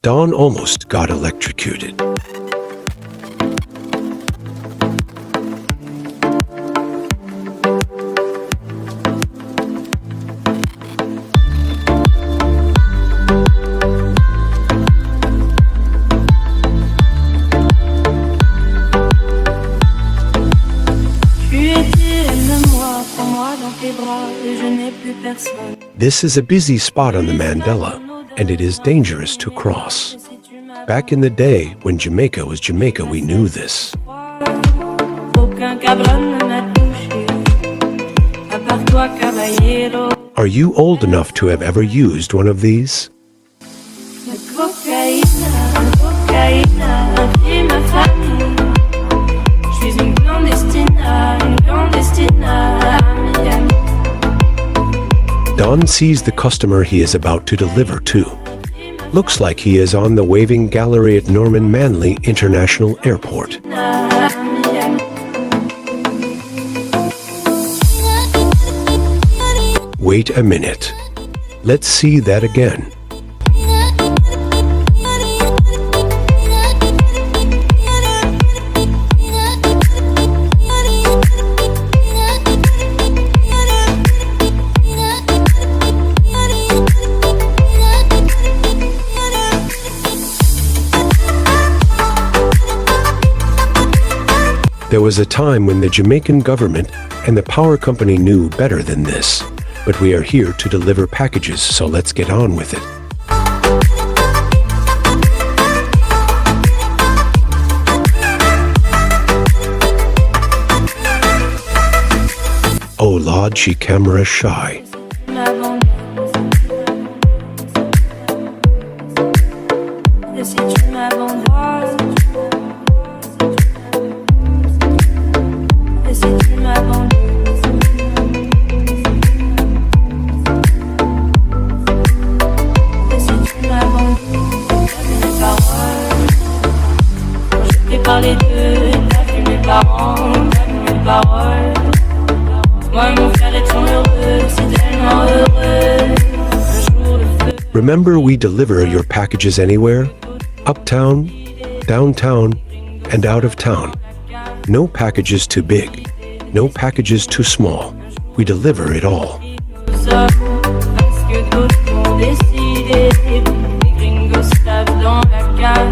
Don almost got electrocuted. This is a busy spot on the Mandela, and it is dangerous to cross. Back in the day, when Jamaica was Jamaica, we knew this. Are you old enough to have ever used one of these? Don sees the customer he is about to deliver to. Looks like he is on the waving gallery at Norman Manley International Airport. Wait a minute. Let's see that again. There was a time when the Jamaican government and the power company knew better than this. But we are here to deliver packages, so let's get on with it. Oh Lord, she camera shy. Remember, we deliver your packages anywhere, uptown, downtown, and out of town. No packages too big, no packages too small. We deliver it all. Parce que d'autres ont décidé, les gringos savent dans la cage.